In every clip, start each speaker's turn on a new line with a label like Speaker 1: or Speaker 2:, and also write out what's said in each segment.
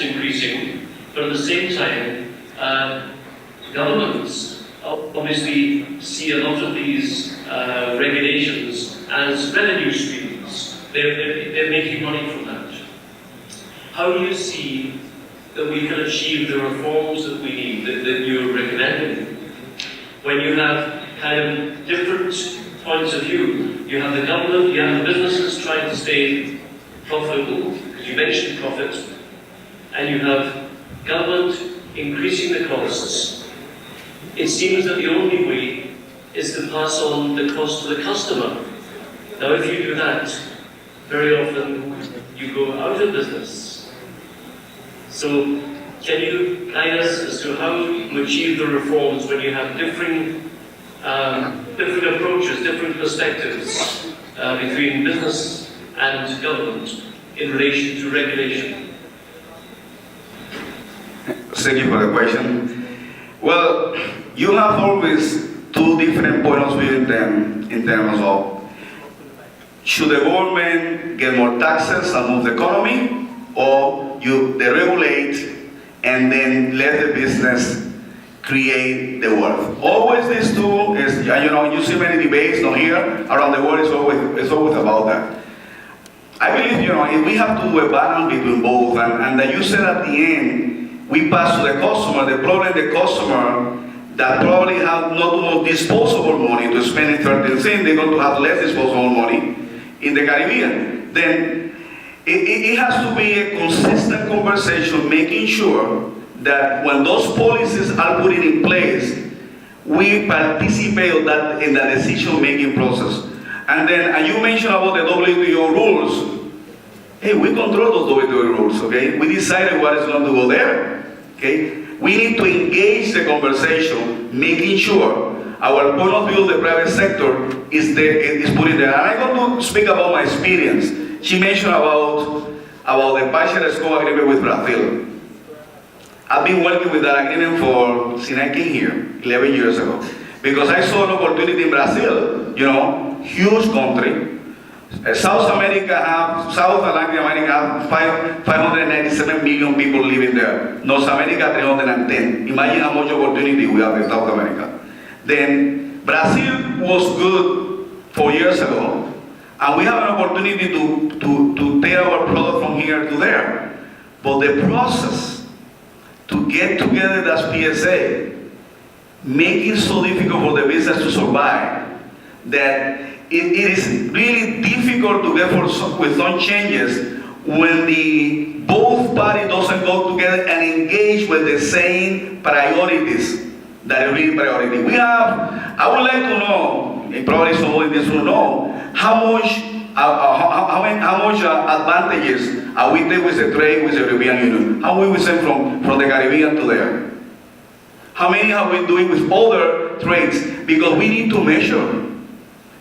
Speaker 1: increasing, but at the same time, governments obviously see a lot of these regulations as revenue streams. They're making money from that. How do you see that we can achieve the reforms that we need, that you're recommending, when you have kind of different points of view? You have the government, you have the businesses trying to stay profitable, because you mentioned profit, and you have government increasing the costs. It seems that the only way is to pass on the cost to the customer. Now, if you do that, very often you go out of business. So, can you guide us as to how you achieve the reforms when you have different approaches, different perspectives between business and government in relation to regulation?
Speaker 2: Thank you for the question. Well, you have always two different points of view in terms of should the government get more taxes and move the economy, or they regulate and then let the business create the wealth. Always these two is, you see many debates down here around the world. It's always about that. I believe, if we have to do a balance between both, and that you said at the end, we pass to the customer. The problem, the customer that probably have not more disposable money to spend in certain things, they're going to have less disposable money in the Caribbean. Then it has to be a consistent conversation, making sure that when those policies are put in place, we participate in the decision-making process. And then, and you mentioned about the WTO rules. Hey, we control those WTO rules, okay? We decided what is going to go there, okay? We need to engage the conversation, making sure our point of view of the private sector is put in there. And I'm going to speak about my experience. She mentioned about the partial scope agreement with Brazil. I've been working with that agreement since I came here 11 years ago. Because I saw an opportunity in Brazil, huge country. South and Latin America have 597 million people living there. North America, 310. Imagine how much opportunity we have in South America. Then Brazil was good 4 years ago. And we have an opportunity to take our product from here to there. But the process to get together as PSA, make it so difficult for the business to survive, that it is really difficult to get with some changes when both parties doesn't go together and engage with the same priorities that are really priority. I would like to know, and probably someone in this room know, how much advantages are we taking with the trade with the European Union? How will we send from the Caribbean to there? How many have we doing with other trades? Because we need to measure.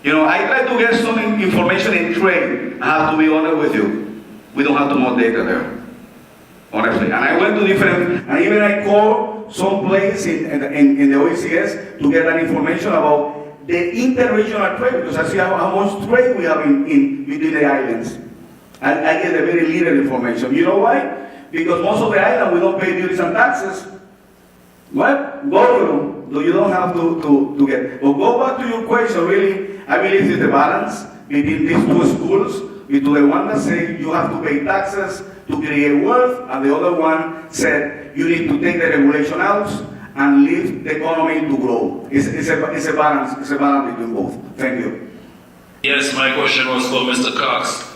Speaker 2: I try to get some information in trade. I have to be honest with you. We don't have too much data there, honestly. And I went to and even I called some place in the OECS to get that information about the interregional trade, because I see how much trade we have in between the islands. And I get a very little information. You know why? Because most of the islands we don't pay duties and taxes. What? Go to them. So you don't have to get. But go back to your question, really, I believe it's the balance between these two schools, between the one that say you have to pay taxes to create wealth, and the other one said you need to take the regulation out and leave the economy to grow. It's a balance between both. Thank you.
Speaker 3: Yes, my question was for Mr. Cox.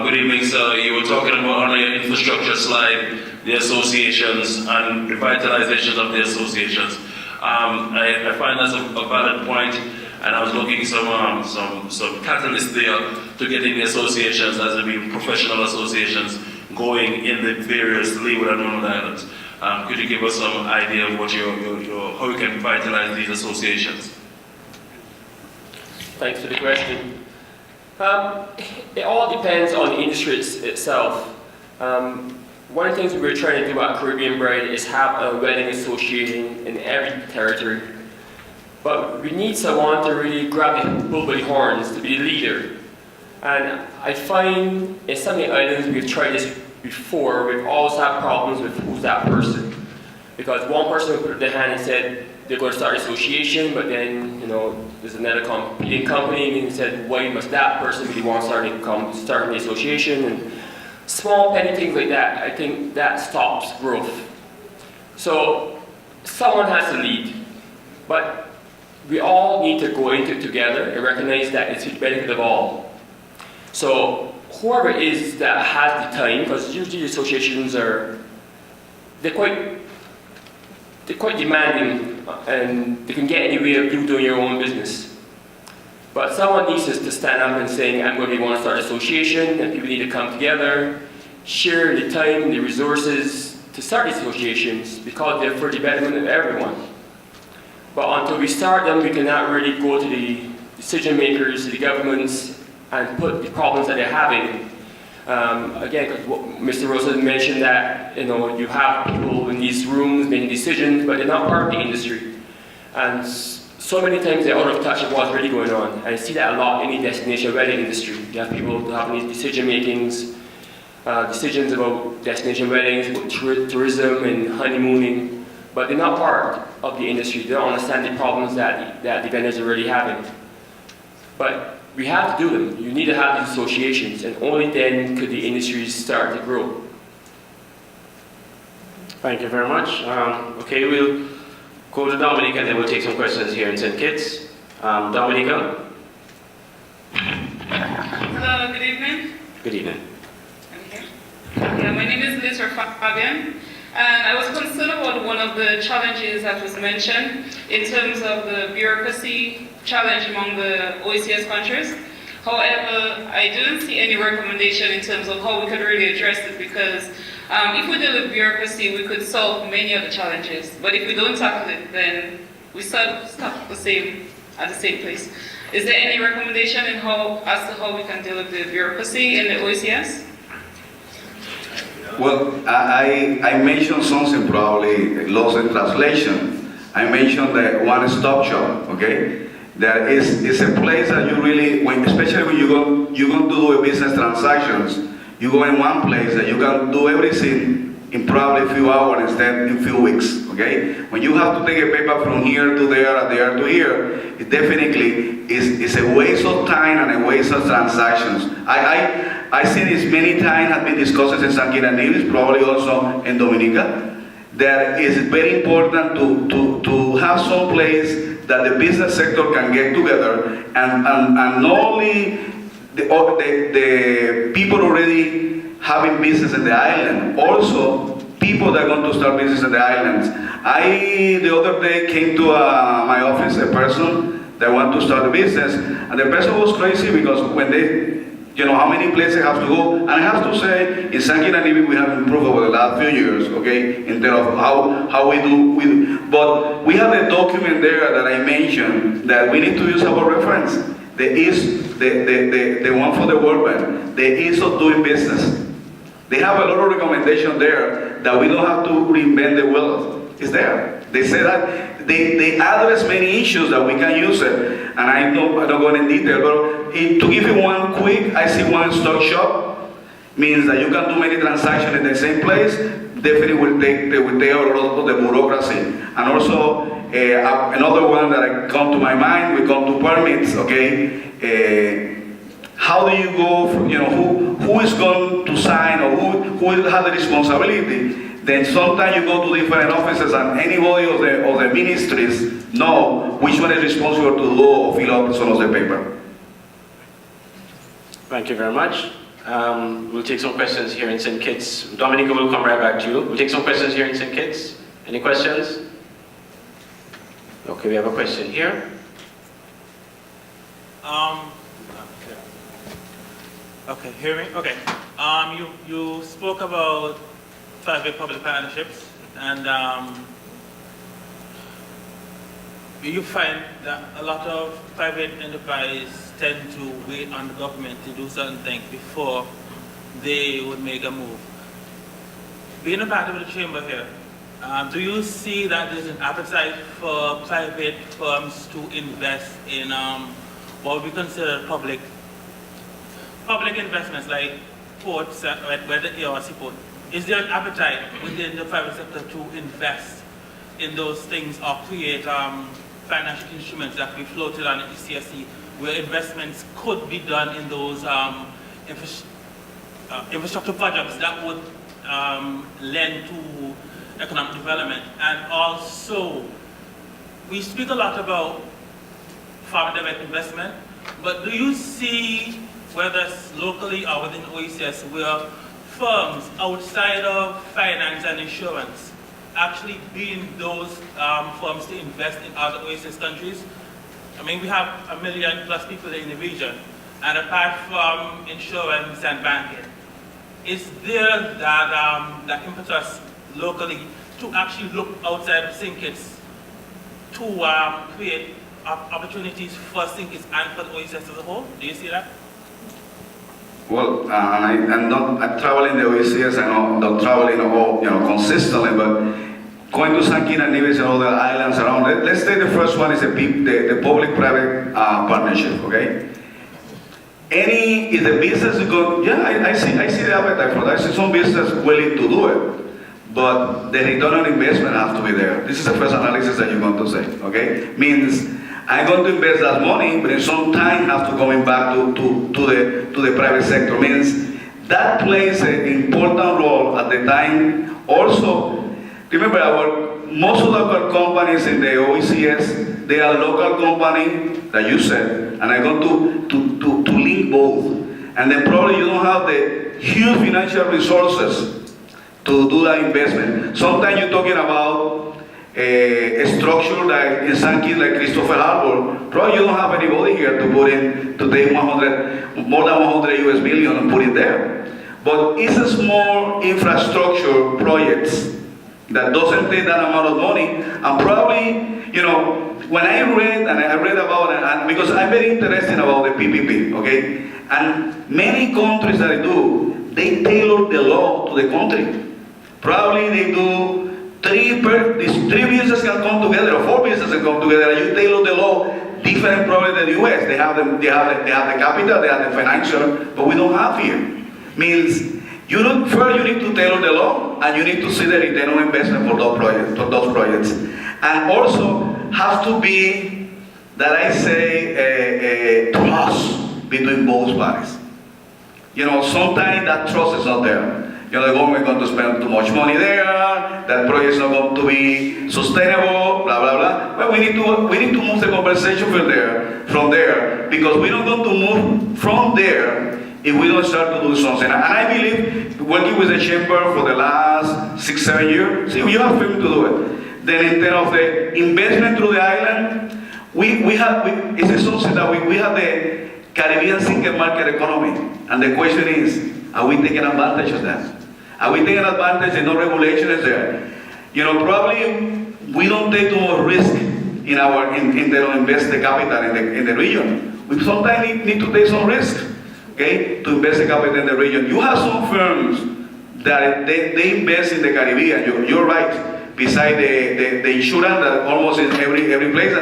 Speaker 3: Good evening, sir. You were talking about on your infrastructure slide, the associations and revitalizations of the associations. I find that's a valid point, and I was looking some catalysts there to getting the associations, as I mean professional associations, going in the various Leeward and Northern Islands. Could you give us some idea of what how you can revitalize these associations?
Speaker 4: Thanks for the question. It all depends on the industry itself. One of the things we're trying to do at Caribbean Bride is have a wedding association in every territory. But we need someone to really grab the bull by the horns, to be the leader. And I find in some of the islands we've tried this before, we've always had problems with who's that person. Because one person would put up their hand and said they're going to start an association, but then, there's another competing company and said, why must that person really want to start the association? And small petty things like that, I think that stops growth. So someone has to lead, but we all need to go into it together and recognize that it's for the benefit of all. So whoever it is that has the time, because usually associations they're quite demanding and they can get in the way of you doing your own business. But someone needs to stand up and say, I'm going to want to start an association, and people need to come together, share the time, the resources to start these associations because they're for the betterment of everyone. But until we start them, we cannot really go to the decision makers, the governments, and put the problems that they're having. Again, because Mr. Rosa mentioned that you have people in these rooms making decisions, but they're not part of the industry. And so many times they're out of touch with what's really going on. And I see that a lot in the destination wedding industry. You have people having these decisions about destination weddings, about tourism and honeymooning, but they're not part of the industry. They don't understand the problems that the vendors are already having. But we have to do them. You need to have these associations, and only then could the industries start to grow.
Speaker 5: Thank you very much. Okay, we'll go to Dominic and then we'll take some questions here in St. Kitts. Dominica?
Speaker 6: Hello, good evening.
Speaker 5: Good evening.
Speaker 6: I'm here. Yeah, my name is Liz Fabian, and I was concerned about one of the challenges that was mentioned in terms of the bureaucracy challenge among the OECS countries. However, I didn't see any recommendation in terms of how we could really address it, because if we deal with bureaucracy, we could solve many of the challenges. But if we don't tackle it, then we start at the same place. Is there any recommendation as to how we can deal with the bureaucracy in the OECS?
Speaker 2: Well, I mentioned something probably lost in translation. I mentioned the one-stop shop, okay? That is a place that you really, especially when you're going to do a business transactions, you go in one place that you can do everything in probably a few hours instead in a few weeks, okay? When you have to take a paper from here to there and there to here, it definitely is a waste of time and a waste of transactions. I see this many times, have been discussed in San Kitts and Nevis, probably also in Dominica, that is very important to have some place that the business sector can get together and not only the people already having business in the island, also people that are going to start business in the islands. The other day came to my office a person that wanted to start a business, and the person was crazy because when they, how many places have to go, and I have to say, in San Kitts and Nevis we have improved over the last few years, okay, in terms of how we do, but we have a document there that I mentioned that we need to use our reference. The one for the World Bank, the ease of doing business. They have a lot of recommendation there that we don't have to reinvent the wheel. It's there. They say that they address many issues that we can use it. And I don't go in detail, but to give you one quick, I see one stock shop means that you can do many transactions in the same place. Definitely will take a lot of the bureaucracy. And also another one that come to my mind, we come to permits, okay? How do you go from, who is going to sign or who will have the responsibility? Then sometimes you go to different offices and anybody of the ministries know which one is responsible to do or fill out some of the paper.
Speaker 5: Thank you very much. We'll take some questions here in St. Kitts. Dominica will come right back to you. We'll take some questions here in St. Kitts. Any questions? Okay, we have a question here.
Speaker 7: Okay, hear me? Okay. You spoke about private-public partnerships, and you find that a lot of private enterprise tend to wait on the government to do certain things before they would make a move. Being a part of the chamber here, do you see that there's an appetite for private firms to invest in what we consider public investments, like ports, where the ARC port, is there an appetite within the private sector to invest in those things or create financial instruments that we floated on the ECSC where investments could be done in those infrastructure projects that would lend to economic development? And also, we speak a lot about farm direct investment, but do you see, whether it's locally or within OECS, where firms outside of finance and insurance actually being those firms to invest in other OECS countries? I mean, we have 1 million plus people in the region, and apart from insurance and banking, is there that impetus locally to actually look outside of Syncits to create opportunities for Syncits and for the OECS as a whole? Do you see that?
Speaker 2: Well, I'm traveling the OECS, I'm not traveling all, consistently, but going to St. Kitts and Nevis and all the islands around it. Let's say the first one is the public-private partnership, okay? If the business is good, yeah, I see the appetite for that. I see some business willing to do it, but the return on investment has to be there. This is the first analysis that you're going to say, okay? Means I'm going to invest that money, but in some time have to coming back to the private sector. Means that plays an important role at the time. Also, remember most of our companies in the OECS, they are local company that you said, and I'm going to link both. And then probably you don't have the huge financial resources to do that investment. Sometimes you're talking about a structure like in St. Kitts, like Christopher Harbor. Probably you don't have anybody here to put in, to take more than 100 US million and put it there. But it's a small infrastructure projects that doesn't take that amount of money, and probably, when I read about it, and because I'm very interested about the PPP, okay? And many countries that do, they tailor the law to the country. Probably they do three businesses can come together, or 4 businesses can come together, and you tailor the law different probably than the US. They have the capital, they have the financial, but we don't have here. Means first you need to tailor the law, and you need to see the return on investment for those projects. And also has to be, that I say, a trust between both parties. Sometimes that trust is not there. The government is going to spend too much money there, that project is not going to be sustainable, blah, blah, blah. But we need to move the conversation from there, because we're not going to move from there if we don't start to do something. And I believe, working with the chamber for the last 6-7 years, see, you have FIM to do it. Then in terms of the investment through the island, it's something that we have the Caribbean single market economy. And the question is, are we taking advantage of that? Are we taking advantage and no regulation is there? Probably we don't take too much risk in the invest the capital in the region. We sometimes need to take some risk, okay, to invest the capital in the region. You have some firms that they invest in the Caribbean. You're right. Beside the insurance that almost in every place,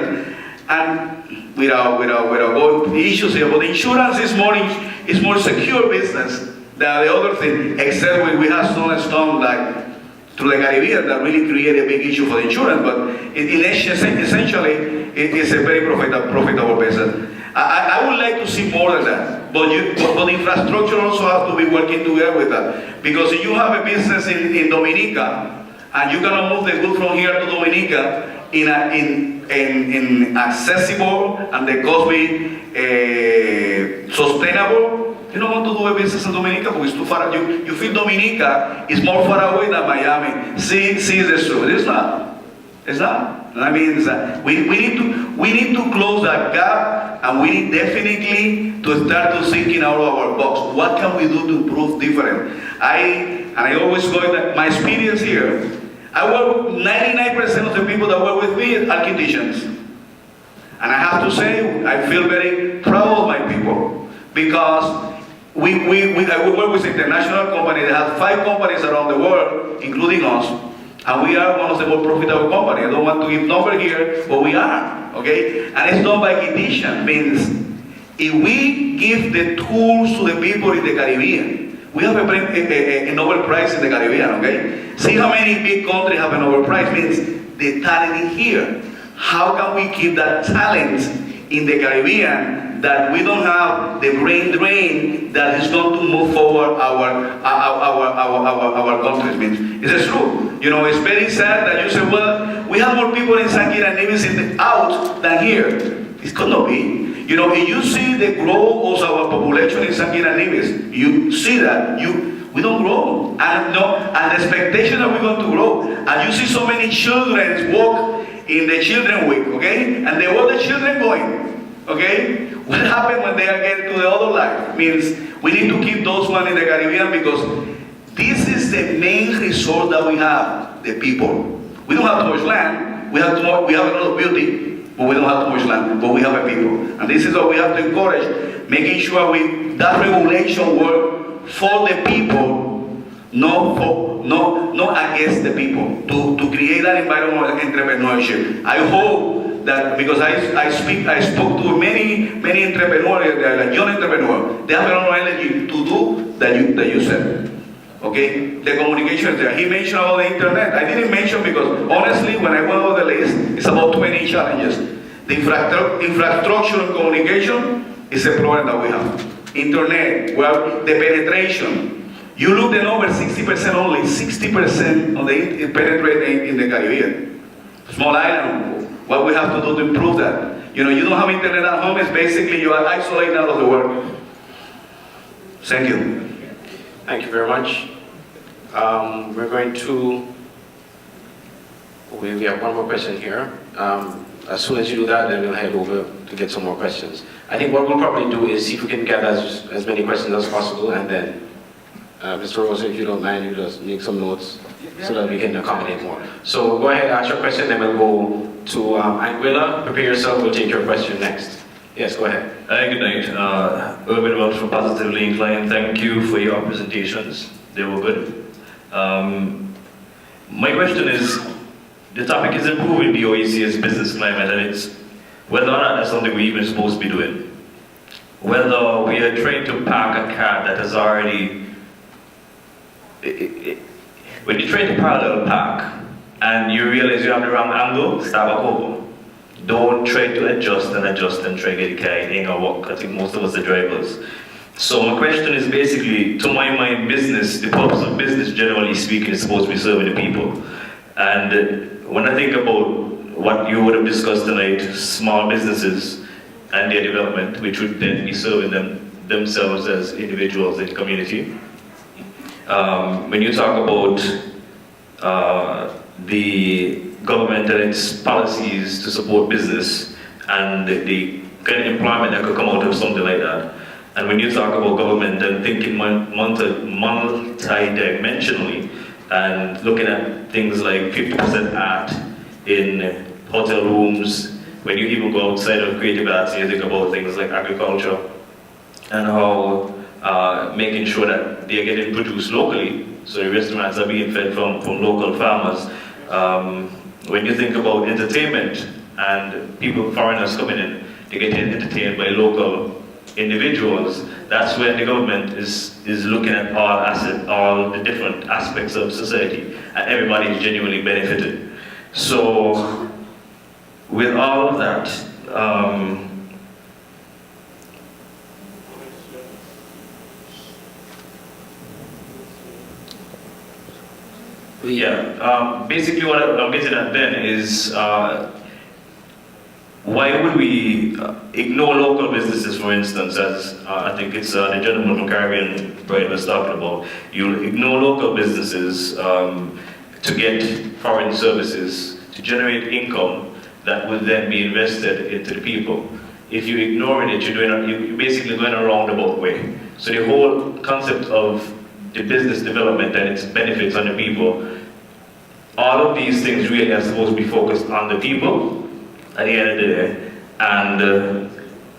Speaker 2: and without going issues here, but insurance is more secure business than the other thing. Except we have some storm like through the Caribbean that really create a big issue for the insurance. But essentially, it is a very profitable business. I would like to see more than that, but infrastructure also has to be working together with that, because if you have a business in Dominica, and you cannot move the goods from here to Dominica in accessible and the cost be sustainable, you don't want to do a business in Dominica because it's too far. You feel Dominica is more far away than Miami. See the truth. It's not. It's not. That means that we need to close that gap, and we need definitely to start to thinking out of our box. What can we do to improve different? I always go in my experience here. I work with 99% of the people that work with me are architects. And I have to say, I feel very proud of my people, because we work with international companies. They have 5 companies around the world, including us, and we are one of the more profitable companies. I don't want to give number here, but we are, okay? And it's done by architects. Means if we give the tools to the people in the Caribbean, we have a Nobel Prize in the Caribbean, okay? See how many big countries have a Nobel Prize, means the talent is here. How can we keep that talent in the Caribbean that we don't have the brain drain that is going to move forward our countries? Means, is it true? You know, it's very sad that you say, well, we have more people in St. Kitts and Nevis out than here. It could not be. You know, if you see the growth of our population in St. Kitts and Nevis, you see that we don't grow, and the expectation that we're going to grow, and you see so many children walk in the Children's Week, okay, and they want the children going, okay. What happens when they are getting to the other life? Means we need to keep those ones in the Caribbean, because this is the main resource that we have, the people. We don't have too much land. We have a lot of beauty, but we don't have too much land, but we have a people. And this is what we have to encourage, making sure that regulation work for the people, not against the people, to create that environment of entrepreneurship. I hope that, because I spoke to many entrepreneurs, like young entrepreneurs, they have a lot of energy to do that you said. Okay, the communication is there. He mentioned about the internet. I didn't mention because honestly, when I went over the list, it's about 20 challenges. The infrastructure and communication is a problem that we have. Internet, well, the penetration. You look the number, 60% only, 60% of the penetrate in the Caribbean. Small island. What we have to do to improve that? You know, you don't have internet at home. It's basically you are isolated out of the world. Thank you.
Speaker 5: Thank you very much. We're going to, we have one more question here. As soon as you do that, then we'll head over to get some more questions. I think what we'll probably do is see if we can get as many questions as possible, and then Mr. Rosa, if you don't mind, you just make some notes so that we can accommodate more. So go ahead, ask your question, then we'll go to Anguilla. Prepare yourself, we'll take your question next. Yes, go ahead.
Speaker 8: Hi, good night. Urban Wells from Positively Inclined. Thank you for your presentations. They were good. My question is, the topic is improving the OEC's business climate, and it's whether or not that's something we're even supposed to be doing. Whether we are trying to park a car that has already... When you're trying to parallel park, and you realize you have the wrong angle, start back over. Don't try to adjust and try to get the car in or walk. I think most of us are drivers. So my question is basically, to my mind, business, the purpose of business, generally speaking, is supposed to be serving the people. And when I think about what you would have discussed tonight, small businesses and their development, which would then be serving themselves as individuals in the community. When you talk about the government and its policies to support business and the kind of employment that could come out of something like that. And when you talk about government and thinking multi-dimensionally and looking at things like 50% art in hotel rooms, when you even go outside of creative arts and you think about things like agriculture and how making sure that they are getting produced locally, so the restaurants are being fed from local farmers. When you think about entertainment and people, foreigners coming in, they get entertained by local individuals, that's when the government is looking at all the different aspects of society, and everybody is genuinely benefited. So, with all of that, basically what I'm getting at then is why would we ignore local businesses, for instance, as I think it's the gentleman from Caribbean Bride was talking about. You ignore local businesses to get foreign services, to generate income that will then be invested into the people. If you ignore it, you're basically going a roundabout way. So the whole concept of the business development and its benefits on the people, all of these things really are supposed to be focused on the people at the end of the day. And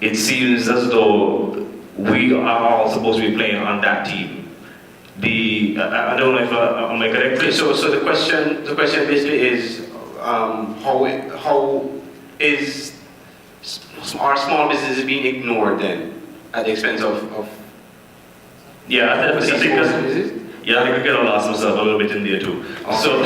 Speaker 8: it seems as though we are all supposed to be playing on that team. I don't know if am I correct?
Speaker 5: So the question basically is how is our small businesses being ignored then at the expense of
Speaker 8: Yeah, I think
Speaker 5: Is it?
Speaker 8: yeah, I think I get lost myself a little bit in there too. So,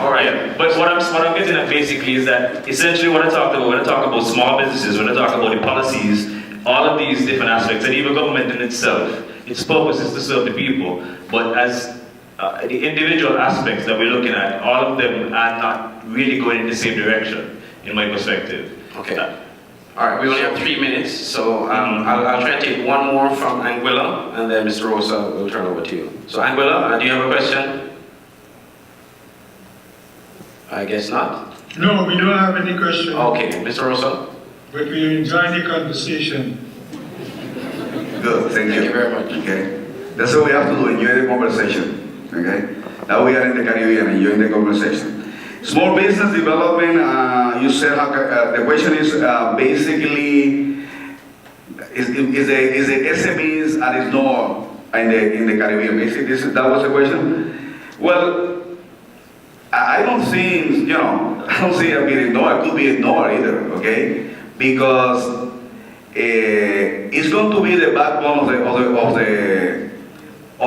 Speaker 5: All right.
Speaker 8: yeah, but what I'm getting at basically is that essentially what I talked about, when I talk about small businesses, when I talk about the policies, all of these different aspects, and even government in itself, its purpose is to serve the people, but as the individual aspects that we're looking at, all of them are not really going in the same direction, in my perspective.
Speaker 5: Okay. All right, we only have 3 minutes, so I'll try to take one more from Anguilla, and then Mr. Rosa will turn over to you. So Anguilla, do you have a question? I guess not.
Speaker 9: No, we don't have any questions.
Speaker 5: Okay, Mr. Rosa?
Speaker 9: But we enjoy the conversation.
Speaker 2: Good, thank you.
Speaker 5: Thank you very much.
Speaker 2: Okay, that's what we have to do, enjoy the conversation. Okay, now we are in the Caribbean, enjoying the conversation. Small business development, you said, the question is basically, is the SMEs and is not in the Caribbean? Basically, that was the question? Well, I don't think, I don't see it being ignored. It could be ignored either, okay? Because it's going to be the backbone of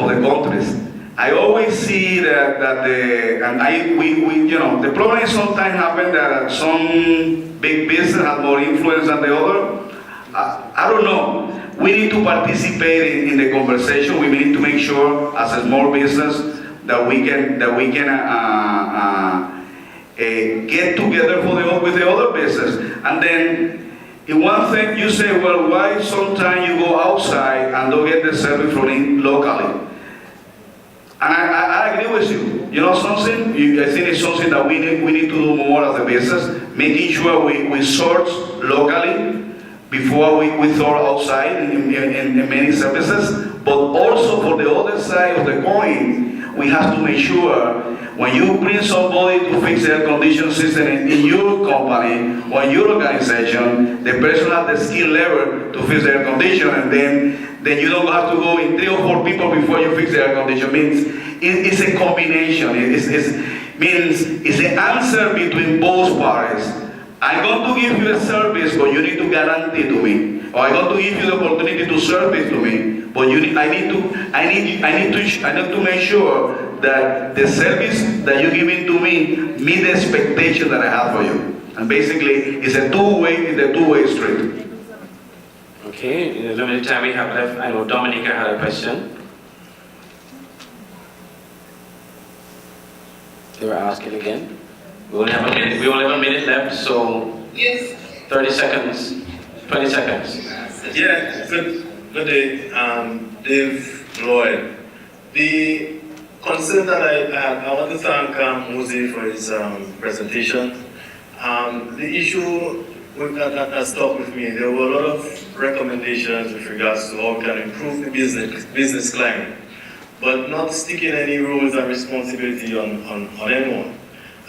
Speaker 2: the countries. I always see that the problem is sometimes happen that some big business has more influence than the other. I don't know. We need to participate in the conversation. We need to make sure, as a small business, that we can get together with the other business. And then, in one thing, you say, well, why sometimes you go outside and don't get the service from locally? And I agree with you. You know something? I think it's something that we need to do more as a business, making sure we source locally before we throw outside in many services. But also for the other side of the coin, we have to make sure when you bring somebody to fix the air conditioning system in your company or in your organization, the person has the skill level to fix the air conditioner, and then you don't have to go in 3 or 4 people before you fix the air conditioner. Means it's a combination. Means it's an answer between both parties. I'm going to give you a service, but you need to guarantee to me. Or I'm going to give you the opportunity to service to me, but I need to make sure that the service that you're giving to me meet the expectation that I have for you. And basically, it's a two-way street.
Speaker 5: Okay, in the limited time we have left, I know Dominica had a question. They were asking again. We only have a minute left, so
Speaker 6: Yes.
Speaker 5: 30 seconds, 20 seconds.
Speaker 10: Yeah, good day, Dave Lloyd. The concern that I want to thank Muzi for his presentation. The issue that stuck with me, there were a lot of recommendations with regards to how we can improve the business climate, but not sticking any rules and responsibility on anyone.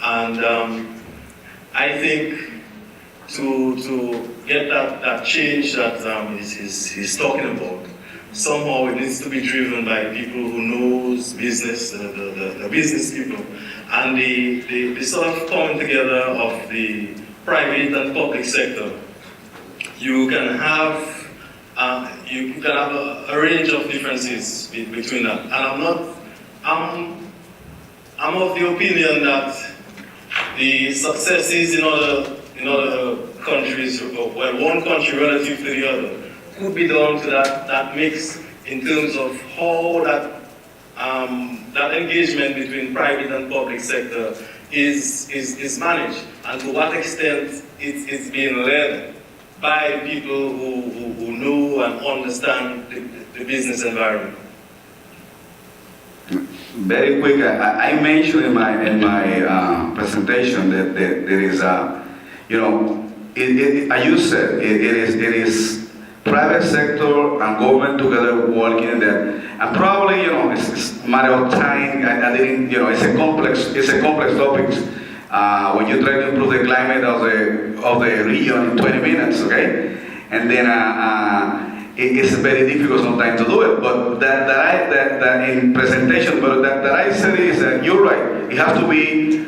Speaker 10: And I think to get that change that he's talking about, somehow it needs to be driven by people who knows business, the business people, and the sort of coming together of the private and public sector. You can have a range of differences between that, and I'm of the opinion that the successes in other countries, well, one country relative to the other, could be down to that mix in terms of how that engagement between private and public sector is managed, and to what extent it's being led by people who know and understand the business environment.
Speaker 2: Very quick, I mentioned in my presentation that there is as you said, it is private sector and government together working in that, and probably it's a matter of time. I didn't, it's a complex topic. When you try to improve the climate of the region in 20 minutes, okay, and then it's very difficult sometimes to do it. But that in presentation, but that I said is that you're right. It has to be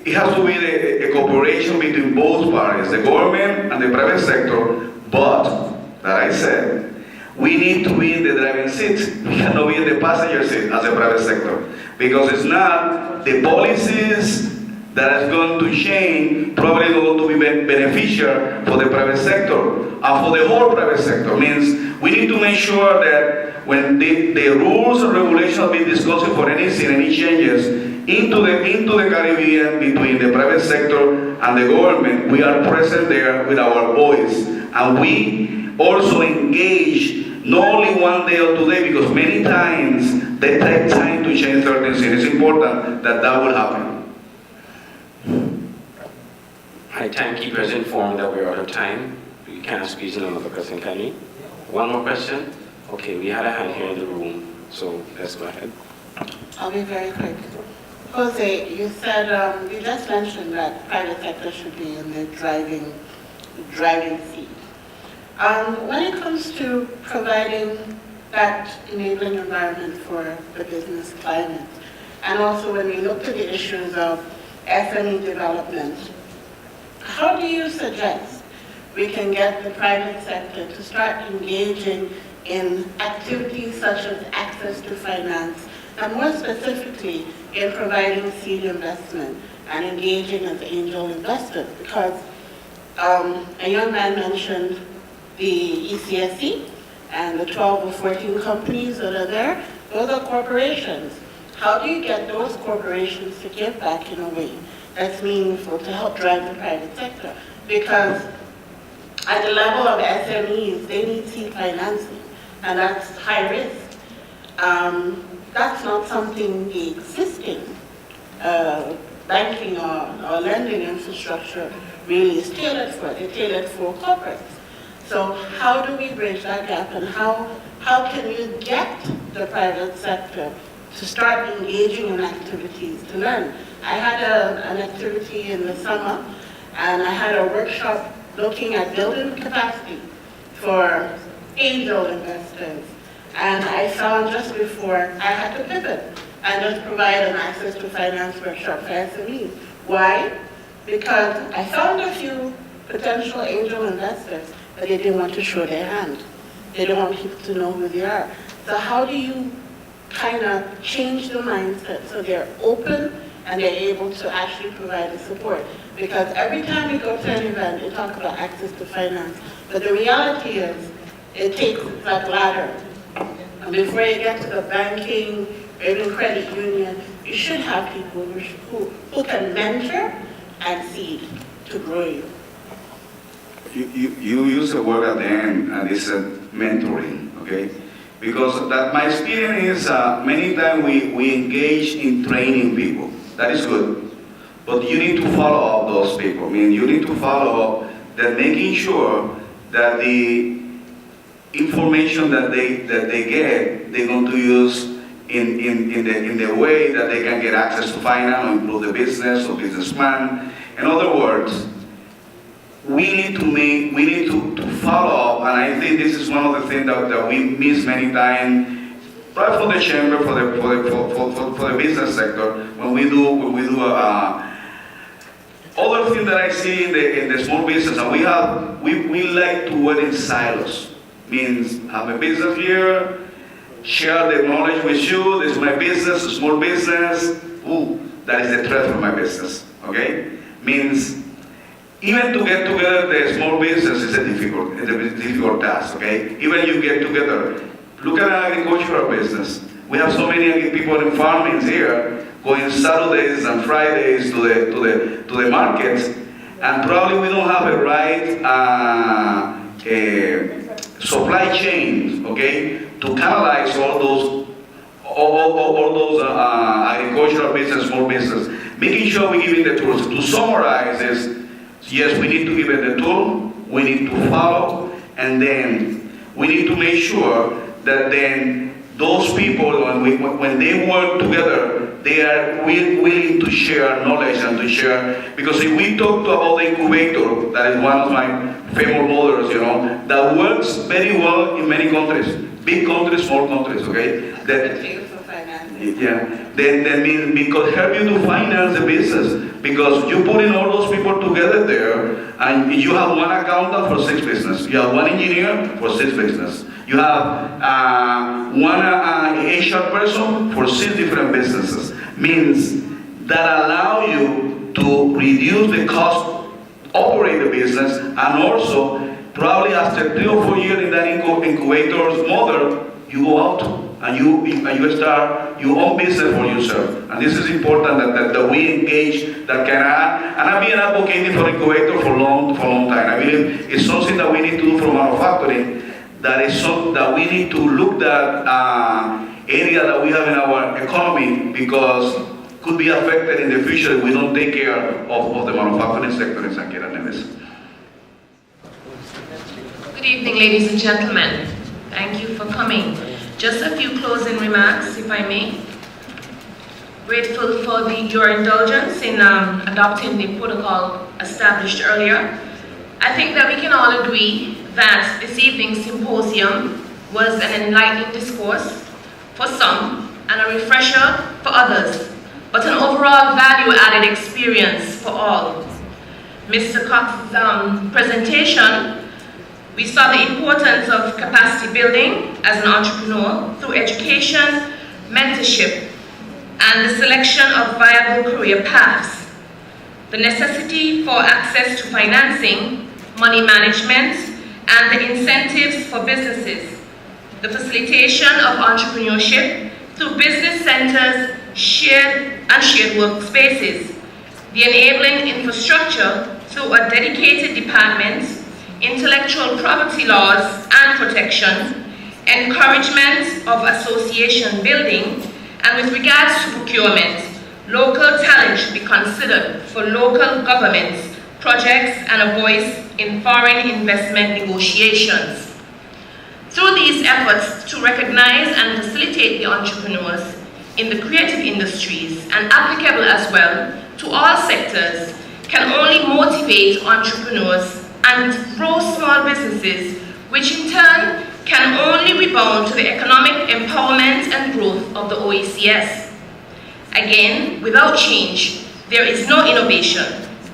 Speaker 2: a cooperation between both parties, the government and the private sector. But that I said, we need to be in the driving seat. We cannot be in the passenger seat as a private sector. Because it's not the policies that is going to change, probably going to be beneficial for the private sector and for the whole private sector. Means we need to make sure that when the rules and regulations are being discussed for anything, any changes into the Caribbean between the private sector and the government, we are present there with our voice. And we also engage not only one day or 2 days, because many times they take time to change certain things. It's important that that will happen.
Speaker 5: My timekeeper is informed that we're out of time. We can't squeeze in another question, can we? One more question? Okay, we had a hand here in the room, so let's go ahead.
Speaker 11: I'll be very quick. Jose, you said, you just mentioned that private sector should be in the driving seat. When it comes to providing that enabling environment for the business climate, and also when we look to the issues of SME development, how do you suggest we can get the private sector to start engaging in activities such as access to finance, and more specifically in providing seed investment and engaging as angel investors? Because a young man mentioned the ECSC and the 12 or 14 companies that are there. Those are corporations. How do you get those corporations to give back in a way that's meaningful to help drive the private sector? Because at the level of SMEs, they need seed financing, and that's high risk. That's not something the existing banking or lending infrastructure really is tailored for. They're tailored for corporates. So how do we bridge that gap, and how can you get the private sector to start engaging in activities to learn? I had an activity in the summer, and I had a workshop looking at building capacity for angel investors. And I found just before I had to pivot and just provide an access to finance workshop for SMEs. Why? Because I found a few potential angel investors, but they didn't want to show their hand. They don't want people to know who they are. So how do you kind of change the mindset so they're open and they're able to actually provide the support? Because every time we go to an event, they talk about access to finance. But the reality is, it takes that ladder. And before you get to the banking or even credit union, you should have people who can mentor and seed to grow you.
Speaker 2: You use the word at the end, and it's mentoring, okay? Because that my experience is many times we engage in training people. That is good. But you need to follow up those people. I mean, you need to follow up that making sure that the information that they get, they're going to use in the way that they can get access to finance or improve the business or businessman. In other words, we need to follow up, and I think this is one of the things that we miss many times, right, for the chamber, for the business sector, when we do other thing that I see in the small business, and we like to work in silos. Means have a business here, share the knowledge with you. This is my business, a small business. Ooh, that is the threat for my business. Okay, means even to get together the small business is a difficult task. Okay, even you get together. Look at an agricultural business. We have so many people in farming here going Saturdays and Fridays to the markets, and probably we don't have a right supply chain, okay, to canalize all those agricultural business, small business. Making sure we give it the tools. To summarize is, yes, we need to give it the tool, we need to follow, and then we need to make sure that then those people, when they work together, they are willing to share knowledge and to share. Because if we talk about the incubator, that is one of my favorite models, that works very well in many countries, big countries, small countries, okay? Yeah, then mean because help you to finance the business, because you put in all those people together there, and you have one accountant for 6 business, you have one engineer for 6 business, you have one HR person for 6 different businesses. Means that allow you to reduce the cost, operate the business, and also probably after 3 or 4 years in that incubator's model, you go out. And you start your own business for yourself. And this is important that we engage that kind of, and I've been advocating for incubator for a long time. I believe it's something that we need to do for manufacturing, that we need to look at area that we have in our economy, because could be affected in the future if we don't take care of the manufacturing sector in San Quintan Neves.
Speaker 12: Good evening, ladies and gentlemen. Thank you for coming. Just a few closing remarks, if I may. Grateful for your indulgence in adopting the protocol established earlier. I think that we can all agree that this evening's symposium was an enlightening discourse for some and a refresher for others, but an overall value-added experience for all. Mr. Cox's presentation, we saw the importance of capacity building as an entrepreneur through education, mentorship, and the selection of viable career paths. The necessity for access to financing, money management, and the incentives for businesses. The facilitation of entrepreneurship through business centers, shared workspaces. The enabling infrastructure through a dedicated department, intellectual property laws and protection, encouragement of association building, and with regards to procurement, local talent should be considered for local governments, projects, and a voice in foreign investment negotiations. Through these efforts to recognize and facilitate the entrepreneurs in the creative industries, and applicable as well to all sectors, can only motivate entrepreneurs and grow small businesses, which in turn can only rebound to the economic empowerment and growth of the OECS. Again, without change, there is no innovation.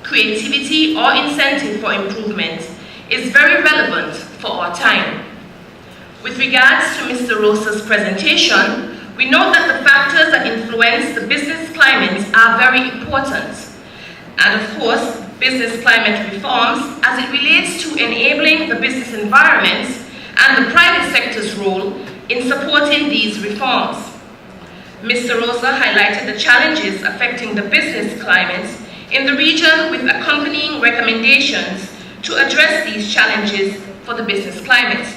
Speaker 12: Creativity or incentive for improvement is very relevant for our time. With regards to Mr. Rosa's presentation, we note that the factors that influence the business climate are very important. And of course, business climate reforms as it relates to enabling the business environment and the private sector's role in supporting these reforms. Mr. Rosa highlighted the challenges affecting the business climate in the region with accompanying recommendations to address these challenges for the business climate.